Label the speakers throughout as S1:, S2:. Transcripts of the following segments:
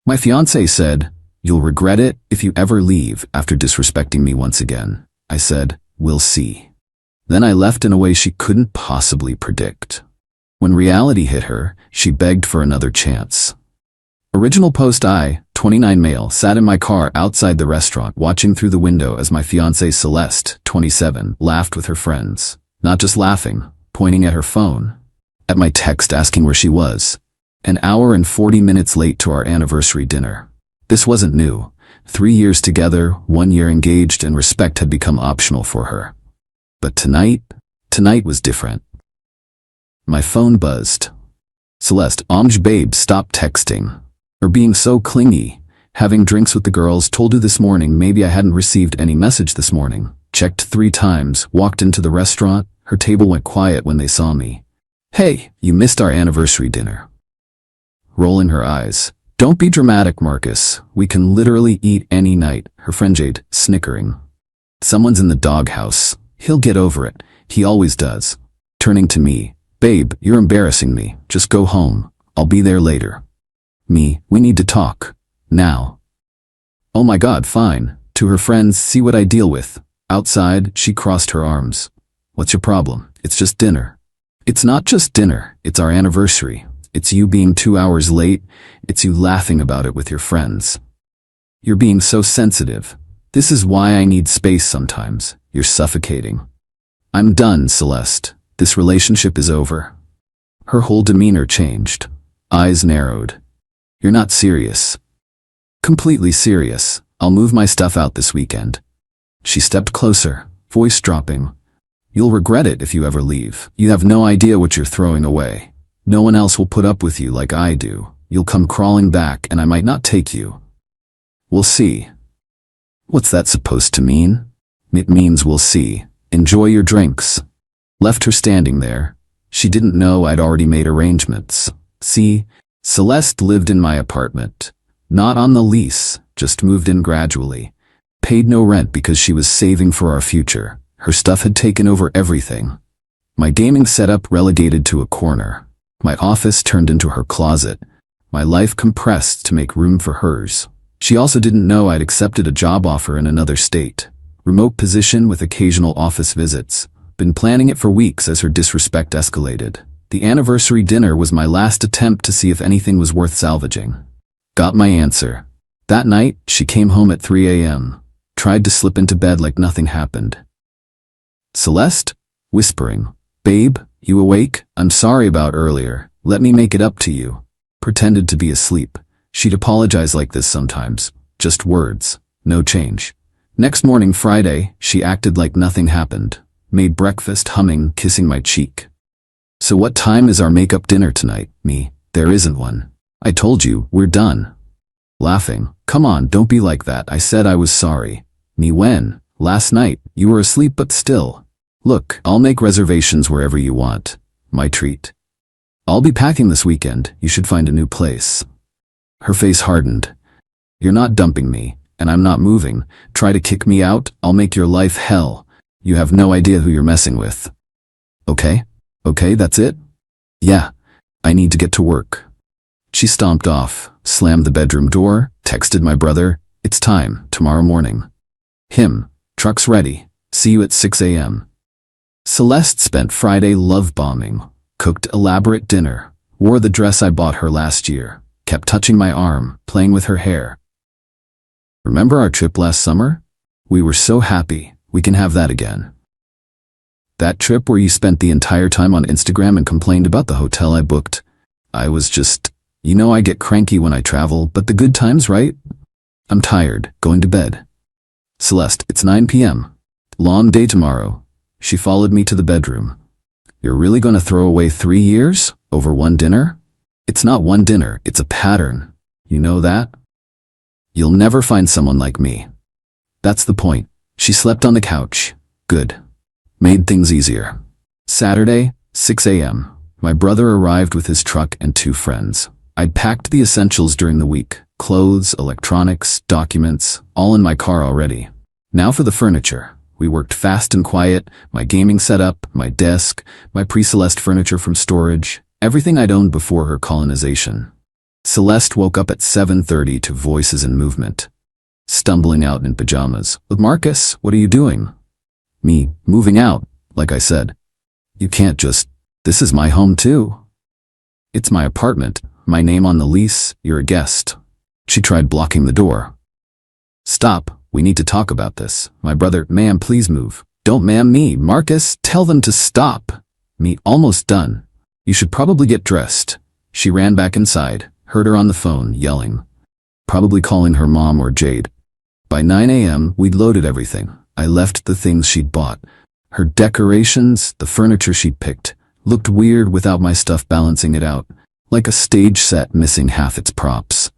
S1: My fiancé said, "You'll regret it if you ever leave after disrespecting me once again." I said, "We'll see." Then I left in a way she couldn't possibly predict. When reality hit her, she begged for another chance. Original post: I, 29 male, sat in my car outside the restaurant watching through the window as my fiancée Celeste, 27, laughed with her friends. Not just laughing, pointing at her phone. At my text asking where she was. An hour and 40 minutes late to our anniversary dinner. This wasn't new. 3 years together, 1 year engaged, and respect had become optional for her. But tonight was different. My phone buzzed. "Celeste, babe, stop texting. Or being so clingy. Having drinks with the girls, told you this morning maybe I hadn't received any message this morning. Checked 3 times, walked into the restaurant, her table went quiet when they saw me. Hey, you missed our anniversary dinner." Rolling her eyes. "Don't be dramatic, Marcus. We can literally eat any night," her friend Jade, snickering. "Someone's in the doghouse. He'll get over it. He always does." Turning to me. "Babe, you're embarrassing me. Just go home. I'll be there later." Me, "We need to talk. Now." "Oh my God, fine." To her friends, "See what I deal with." Outside, she crossed her arms. "What's your problem? It's just dinner." "It's not just dinner. It's our anniversary. It's you being 2 hours late. It's you laughing about it with your friends. You're being so sensitive. This is why I need space sometimes. You're suffocating." "I'm done, Celeste. This relationship is over." Her whole demeanor changed. Eyes narrowed. "You're not serious." "Completely serious. I'll move my stuff out this weekend." She stepped closer, voice dropping. "You'll regret it if you ever leave. You have no idea what you're throwing away. No one else will put up with you like I do. You'll come crawling back and I might not take you." "We'll see." What's that supposed to mean? It means we'll see. Enjoy your drinks. Left her standing there. She didn't know I'd already made arrangements. See, Celeste lived in my apartment. Not on the lease, just moved in gradually. Paid no rent because she was saving for our future. Her stuff had taken over everything. My gaming setup relegated to a corner. My office turned into her closet. My life compressed to make room for hers. She also didn't know I'd accepted a job offer in another state. Remote position with occasional office visits. Been planning it for weeks as her disrespect escalated. The anniversary dinner was my last attempt to see if anything was worth salvaging. Got my answer. That night, she came home at 3 a.m. Tried to slip into bed like nothing happened. "Celeste?" Whispering. "Babe, you awake? I'm sorry about earlier. Let me make it up to you." Pretended to be asleep. She'd apologize like this sometimes. Just words. No change. Next morning, Friday, she acted like nothing happened. Made breakfast, humming, kissing my cheek. "So what time is our makeup dinner tonight?" Me, "There isn't one. I told you, we're done." Laughing. "Come on, don't be like that. I said I was sorry." Me, "When?" "Last night. You were asleep but still." "Look, I'll make reservations wherever you want." My treat. "I'll be packing this weekend. You should find a new place." Her face hardened. "You're not dumping me, and I'm not moving. Try to kick me out, I'll make your life hell. You have no idea who you're messing with." Okay, that's it?" "Yeah, I need to get to work." She stomped off, slammed the bedroom door, texted my brother, "It's time, tomorrow morning." Him, "Truck's ready. See you at 6 a.m. Celeste spent Friday love bombing, cooked elaborate dinner, wore the dress I bought her last year, kept touching my arm, playing with her hair. "Remember our trip last summer? We were so happy. We can have that again." "That trip where you spent the entire time on Instagram and complained about the hotel I booked? I was just, I get cranky when I travel, but the good times, right? I'm tired, going to bed." "Celeste, it's 9 p.m. Long day tomorrow." She followed me to the bedroom. "You're really going to throw away 3 years? Over one dinner?" "It's not one dinner, it's a pattern. You know that? You'll never find someone like me." That's the point. She slept on the couch. Good. Made things easier. Saturday, 6 a.m. My brother arrived with his truck and 2 friends. I'd packed the essentials during the week. Clothes, electronics, documents, all in my car already. Now for the furniture. We worked fast and quiet, my gaming setup, my desk, my pre-Celeste furniture from storage, everything I'd owned before her colonization. Celeste woke up at 7:30 to voices and movement. Stumbling out in pajamas. Marcus, what are you doing? Me, moving out, like I said. You can't just, this is my home too. It's my apartment, my name on the lease, you're a guest. She tried blocking the door. Stop, we need to talk about this. My brother, ma'am, please move. Don't ma'am me, Marcus, tell them to stop. Me, almost done. You should probably get dressed. She ran back inside, heard her on the phone, yelling. Probably calling her mom or Jade. By 9 a.m., we'd loaded everything. I left the things she'd bought. Her decorations, the furniture she'd picked, looked weird without my stuff balancing it out, like a stage set missing half its props.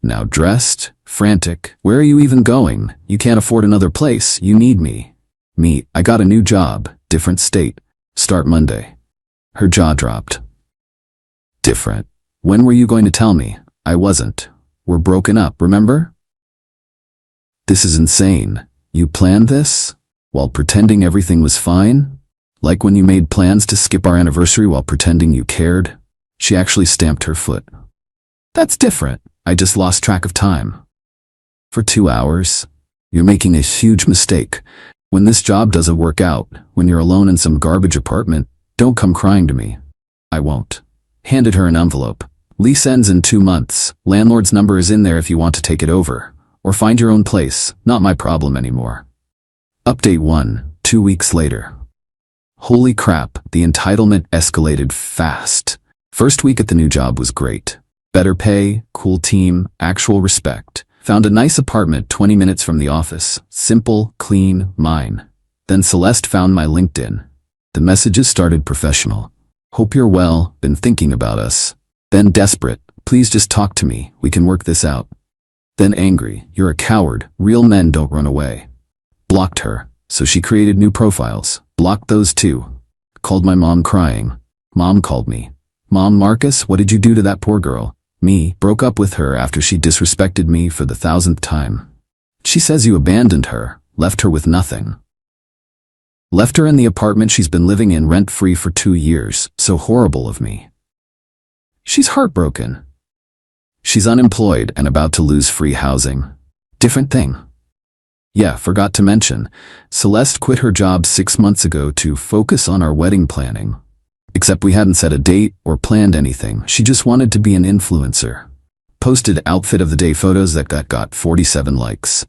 S1: Now dressed, frantic, where are you even going? You can't afford another place, you need me. Me, I got a new job, different state, start Monday. Her jaw dropped. Different. When were you going to tell me? I wasn't. We're broken up, remember? This is insane. You planned this? While pretending everything was fine? Like when you made plans to skip our anniversary while pretending you cared? She actually stamped her foot. That's different. I just lost track of time. For 2 hours? You're making a huge mistake. When this job doesn't work out, when you're alone in some garbage apartment, don't come crying to me. I won't. Handed her an envelope. Lease ends in 2 months. Landlord's number is in there if you want to take it over. Or find your own place, not my problem anymore. Update 1, 2 weeks later. Holy crap, the entitlement escalated fast. First week at the new job was great. Better pay, cool team, actual respect. Found a nice apartment 20 minutes from the office. Simple, clean, mine. Then Celeste found my LinkedIn. The messages started professional. Hope you're well, been thinking about us. Then desperate, please just talk to me, we can work this out. Then angry, you're a coward, real men don't run away. Blocked her, so she created new profiles. Blocked those too. Called my mom crying. Mom called me. Mom, Marcus, what did you do to that poor girl? Me, broke up with her after she disrespected me for the 1000th time. She says you abandoned her, left her with nothing. Left her in the apartment she's been living in rent-free for 2 years, so horrible of me. She's heartbroken. She's unemployed and about to lose free housing. Different thing. Yeah, forgot to mention, Celeste quit her job 6 months ago to focus on our wedding planning. Except we hadn't set a date or planned anything, she just wanted to be an influencer. Posted outfit of the day photos that got 47 likes.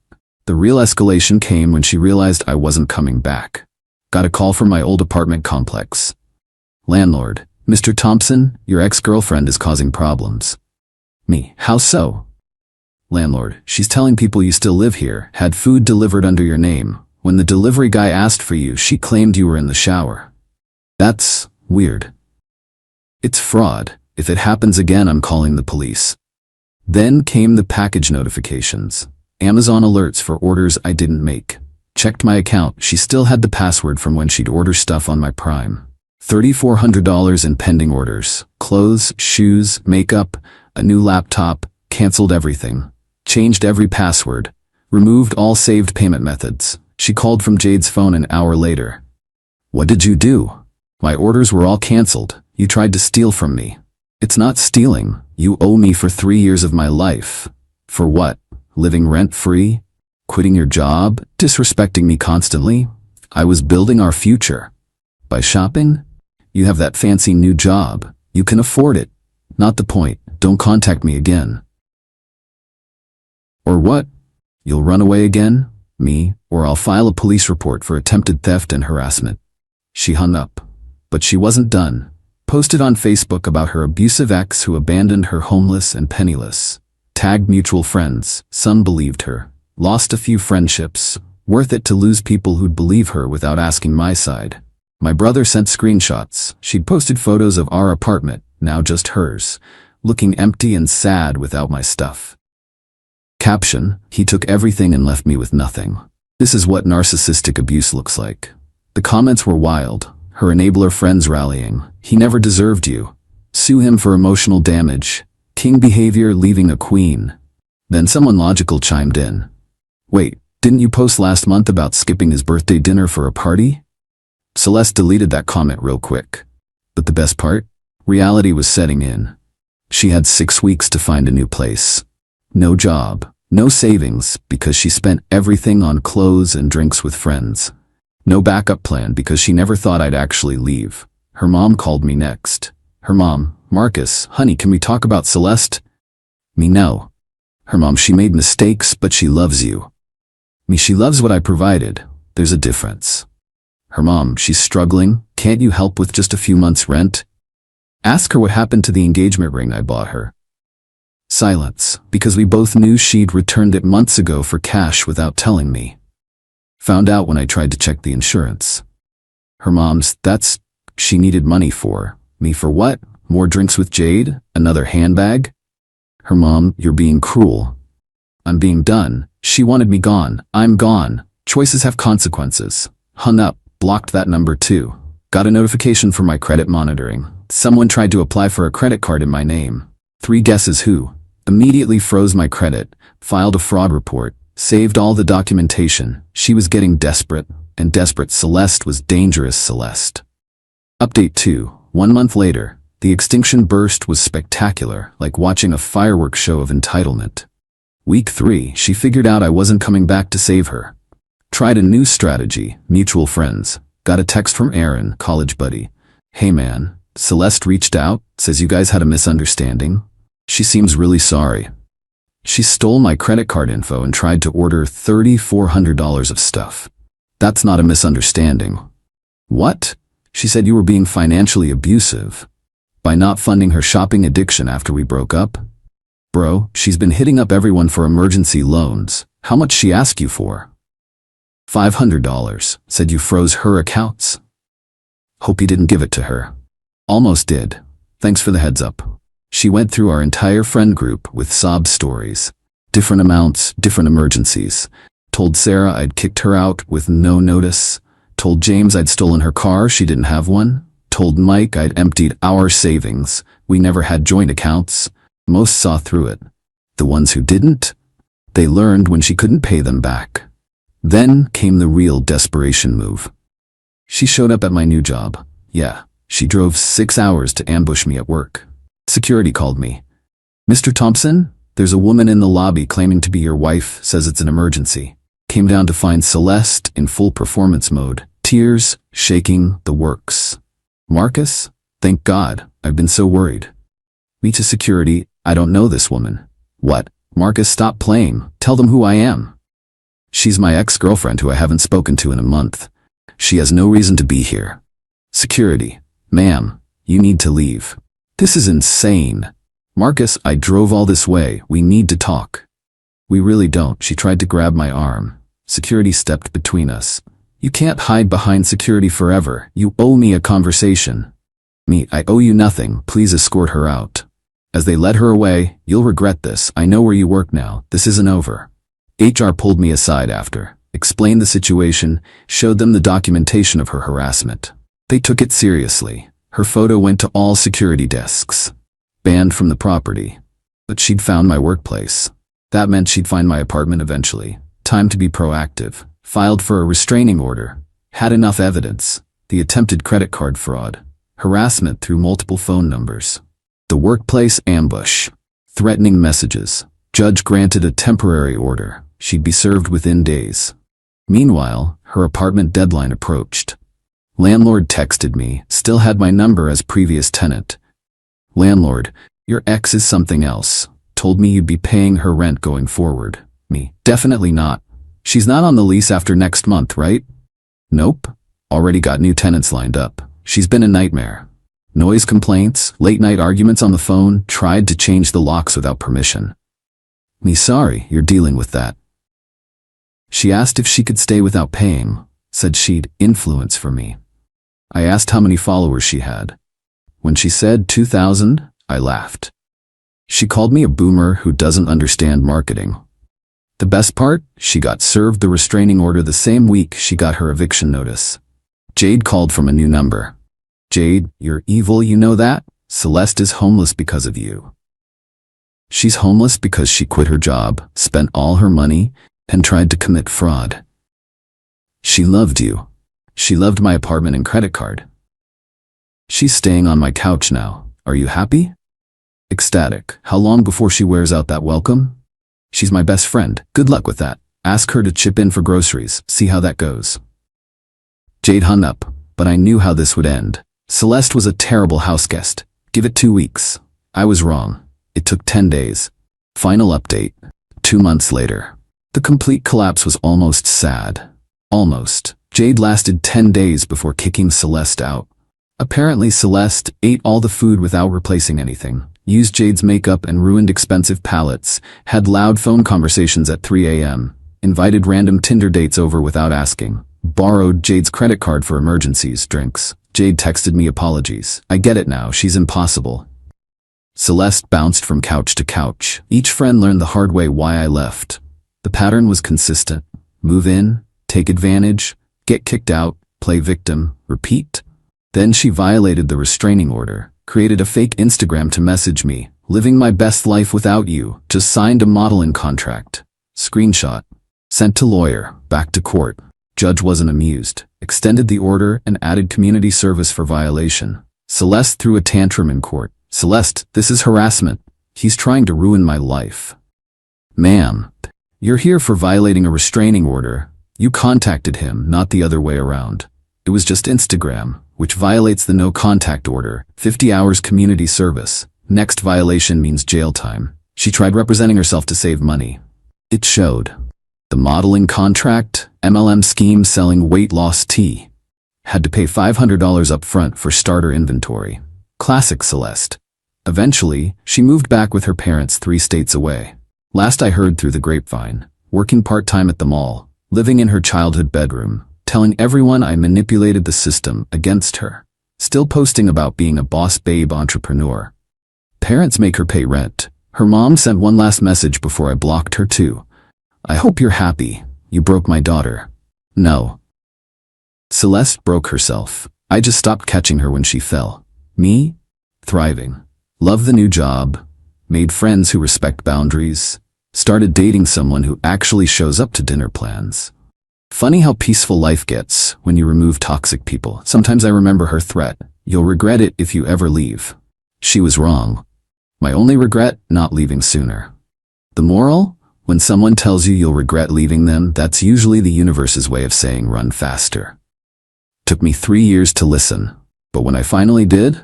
S1: The real escalation came when she realized I wasn't coming back. Got a call from my old apartment complex. Landlord, Mr. Thompson, your ex-girlfriend is causing problems. Me, how so? Landlord, she's telling people you still live here, had food delivered under your name. When the delivery guy asked for you, she claimed you were in the shower. That's weird. It's fraud. If it happens again, I'm calling the police. Then came the package notifications. Amazon alerts for orders I didn't make. Checked my account, she still had the password from when she'd order stuff on my Prime. $3,400 in pending orders. Clothes, shoes, makeup, a new laptop, canceled everything. Changed every password. Removed all saved payment methods. She called from Jade's phone an hour later. What did you do? My orders were all canceled. You tried to steal from me. It's not stealing. You owe me for 3 years of my life. For what? Living rent-free? Quitting your job? Disrespecting me constantly? I was building our future. By shopping? You have that fancy new job. You can afford it. Not the point. Don't contact me again. Or what? You'll run away again? Me? Or I'll file a police report for attempted theft and harassment. She hung up. But she wasn't done. Posted on Facebook about her abusive ex who abandoned her homeless and penniless. Tagged mutual friends. Some believed her. Lost a few friendships. Worth it to lose people who'd believe her without asking my side. My brother sent screenshots. She'd posted photos of our apartment, now just hers, looking empty and sad without my stuff. Caption, he took everything and left me with nothing. This is what narcissistic abuse looks like. The comments were wild. Her enabler friends rallying. He never deserved you. Sue him for emotional damage. King behavior leaving a queen. Then someone logical chimed in. Wait, didn't you post last month about skipping his birthday dinner for a party? Celeste deleted that comment real quick. But the best part? Reality was setting in. She had 6 weeks to find a new place. No job, no savings because she spent everything on clothes and drinks with friends. No backup plan because she never thought I'd actually leave. Her mom called me next. Her mom, Marcus, honey, can we talk about Celeste? Me, no. Her mom, she made mistakes, but she loves you. Me, she loves what I provided. There's a difference. Her mom, she's struggling. Can't you help with just a few months' rent? Ask her what happened to the engagement ring I bought her. Silence, because we both knew she'd returned it months ago for cash without telling me. Found out when I tried to check the insurance. Her mom's, she needed money for. Me for what? More drinks with Jade? Another handbag? Her mom, you're being cruel. I'm being done. She wanted me gone. I'm gone. Choices have consequences. Hung up, blocked that number too. Got a notification from my credit monitoring. Someone tried to apply for a credit card in my name. 3 guesses who. Immediately froze my credit, filed a fraud report, saved all the documentation. She was getting desperate, and desperate Celeste was dangerous Celeste. Update 2. 1 month later, the extinction burst was spectacular, like watching a fireworks show of entitlement. Week 3, she figured out I wasn't coming back to save her. Tried a new strategy, mutual friends. Got a text from Aaron, college buddy. Hey man, Celeste reached out, says you guys had a misunderstanding. She seems really sorry. She stole my credit card info and tried to order $3,400 of stuff. That's not a misunderstanding. What? She said you were being financially abusive by not funding her shopping addiction after we broke up. Bro, she's been hitting up everyone for emergency loans. How much she ask you for? $500. Said you froze her accounts. Hope you didn't give it to her. Almost did. Thanks for the heads up. She went through our entire friend group with sob stories. Different amounts, different emergencies. Told Sarah I'd kicked her out with no notice. Told James I'd stolen her car, she didn't have one. Told Mike I'd emptied our savings. We never had joint accounts. Most saw through it. The ones who didn't? They learned when she couldn't pay them back. Then came the real desperation move. She showed up at my new job. Yeah, she drove 6 hours to ambush me at work. Security called me. Mr. Thompson, there's a woman in the lobby claiming to be your wife, says it's an emergency. Came down to find Celeste in full performance mode. Tears, shaking, the works. Marcus? Thank God, I've been so worried. Me to security, I don't know this woman. What? Marcus, stop playing, tell them who I am. She's my ex-girlfriend who I haven't spoken to in a month. She has no reason to be here. Security, ma'am, you need to leave. This is insane. Marcus, I drove all this way, we need to talk. We really don't, she tried to grab my arm. Security stepped between us. You can't hide behind security forever, you owe me a conversation. Me, I owe you nothing, please escort her out. As they led her away, you'll regret this, I know where you work now, this isn't over. HR pulled me aside after, explained the situation, showed them the documentation of her harassment. They took it seriously. Her photo went to all security desks. Banned from the property. But she'd found my workplace. That meant she'd find my apartment eventually. Time to be proactive. Filed for a restraining order. Had enough evidence. The attempted credit card fraud. Harassment through multiple phone numbers. The workplace ambush. Threatening messages. Judge granted a temporary order. She'd be served within days. Meanwhile, her apartment deadline approached. Landlord texted me, still had my number as previous tenant. Landlord, your ex is something else. Told me you'd be paying her rent going forward. Me, definitely not. She's not on the lease after next month, right? Nope. Already got new tenants lined up. She's been a nightmare. Noise complaints, late night arguments on the phone, tried to change the locks without permission. Me, sorry, you're dealing with that. She asked if she could stay without paying, said she'd influence for me. I asked how many followers she had. When she said 2,000, I laughed. She called me a boomer who doesn't understand marketing. The best part, she got served the restraining order the same week she got her eviction notice. Jade called from a new number. Jade, you're evil, you know that? Celeste is homeless because of you. She's homeless because she quit her job, spent all her money, and tried to commit fraud. She loved you. She loved my apartment and credit card. She's staying on my couch now. Are you happy? Ecstatic. How long before she wears out that welcome? She's my best friend. Good luck with that. Ask her to chip in for groceries. See how that goes. Jade hung up, but I knew how this would end. Celeste was a terrible houseguest. Give it 2 weeks. I was wrong. It took 10 days. Final update. 2 months later. The complete collapse was almost sad. Almost. Jade lasted 10 days before kicking Celeste out. Apparently Celeste ate all the food without replacing anything, used Jade's makeup and ruined expensive palettes, had loud phone conversations at 3 a.m., invited random Tinder dates over without asking, borrowed Jade's credit card for emergencies, drinks. Jade texted me apologies. I get it now, she's impossible. Celeste bounced from couch to couch. Each friend learned the hard way why I left. The pattern was consistent. Move in, take advantage, get kicked out, play victim, repeat. Then she violated the restraining order, created a fake Instagram to message me, living my best life without you, just signed a modeling contract. Screenshot. Sent to lawyer, back to court. Judge wasn't amused, extended the order and added community service for violation. Celeste threw a tantrum in court. Celeste, this is harassment. He's trying to ruin my life. Ma'am, you're here for violating a restraining order. You contacted him, not the other way around. It was just Instagram, which violates the no contact order, 50 hours community service. Next violation means jail time. She tried representing herself to save money. It showed. The modeling contract, MLM scheme selling weight loss tea. Had to pay $500 up front for starter inventory. Classic Celeste. Eventually, she moved back with her parents 3 states away. Last I heard through the grapevine, working part-time at the mall, living in her childhood bedroom, telling everyone I manipulated the system against her, still posting about being a boss babe entrepreneur. Parents make her pay rent. Her mom sent one last message before I blocked her too. I hope you're happy. You broke my daughter. No. Celeste broke herself. I just stopped catching her when she fell. Me? Thriving. Love the new job. Made friends who respect boundaries. Started dating someone who actually shows up to dinner plans. Funny how peaceful life gets when you remove toxic people. Sometimes I remember her threat. You'll regret it if you ever leave. She was wrong. My only regret, not leaving sooner. The moral? When someone tells you you'll regret leaving them, that's usually the universe's way of saying run faster. Took me 3 years to listen, but when I finally did,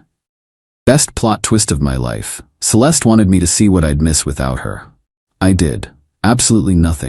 S1: best plot twist of my life. Celeste wanted me to see what I'd miss without her. I did. Absolutely nothing.